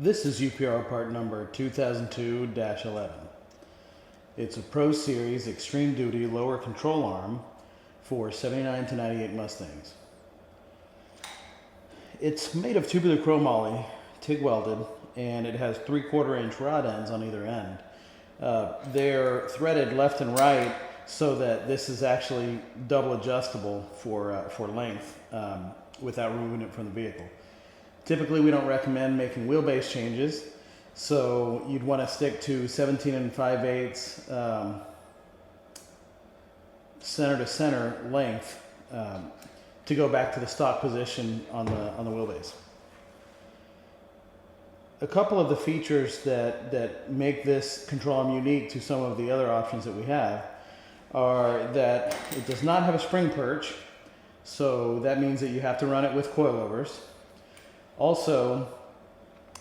This is UPR part number 2002-11. It's a Pro Series Extreme Duty lower control arm for 79 to 98 Mustangs. It's made of tubular Chrome Moly, TIG welded, and it has 3/4 inch rod ends on either end. They're threaded left and right so that this is actually double adjustable for length without removing it from the vehicle. Typically, we don't recommend making wheelbase changes, so you'd want to stick to 17 5/8 center to center length to go back to the stock position on the wheelbase. A couple of the features that make this control arm unique to some of the other options that we have are that it does not have a spring perch, so that means that you have to run it with coilovers. Also,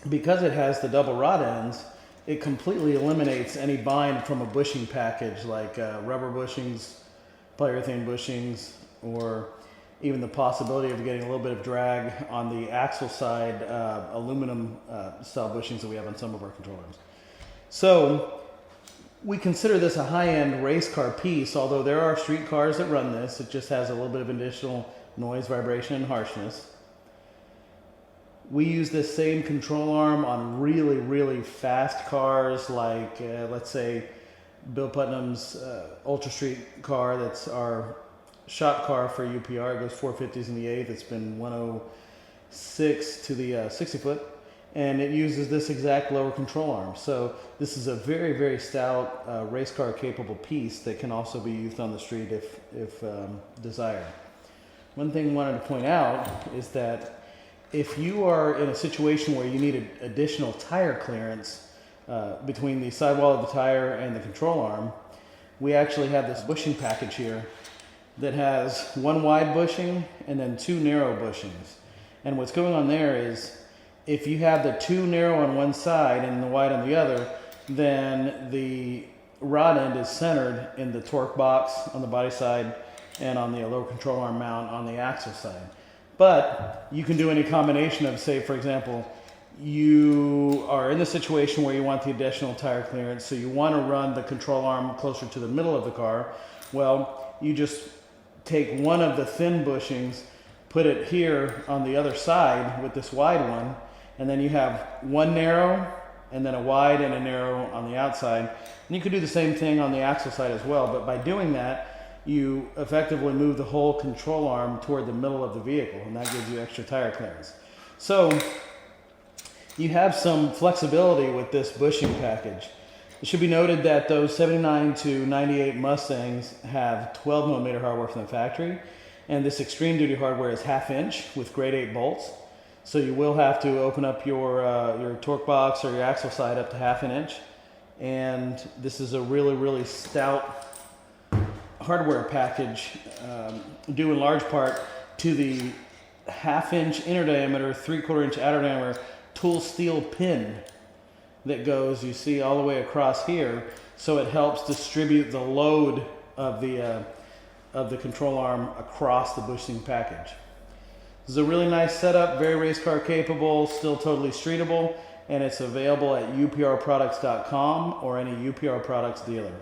because it has the double rod ends, it completely eliminates any bind from a bushing package like rubber bushings, polyurethane bushings, or even the possibility of getting a little bit of drag on the axle side aluminum style bushings that we have on some of our control arms. So we consider this a high-end race car piece, although there are street cars that run this. It just has a little bit of additional noise, vibration, and harshness. We use this same control arm on really, really fast cars like, let's say, Bill Putnam's Ultra Street car. That's our shop car for UPR. It goes 450s in the 8th. It's been 106 to the 60 foot. And it uses this exact lower control arm. So this is a very, very stout race car capable piece that can also be used on the street if desired. One thing I wanted to point out is that if you are in a situation where you need additional tire clearance between the sidewall of the tire and the control arm, we actually have this bushing package here that has one wide bushing and then two narrow bushings. And what's going on there is if you have the two narrow on one side and the wide on the other, then the rod end is centered in the torque box on the body side and on the lower control arm mount on the axle side. But you can do any combination of, say, for example, you are in the situation where you want the additional tire clearance, so you want to run the control arm closer to the middle of the car. Well, you just take one of the thin bushings, put it here on the other side with this wide one, and then you have one narrow and then a wide and a narrow on the outside. And you could do the same thing on the axle side as well, but by doing that, you effectively move the whole control arm toward the middle of the vehicle, and that gives you extra tire clearance. So you have some flexibility with this bushing package. It should be noted that those 79 to 98 Mustangs have 12 millimeter hardware from the factory, and this extreme duty hardware is 1/2 inch with grade 8 bolts. So you will have to open up your torque box or your axle side up to 1/2 inch. And this is a really, really stout hardware package due in large part to the 1/2 inch inner diameter, 3/4 inch outer diameter tool steel pin that goes, you see, all the way across here. So it helps distribute the load of the control arm across the bushing package. This is a really nice setup, very race car capable, still totally streetable, and it's available at uprproducts.com or any UPR Products dealer.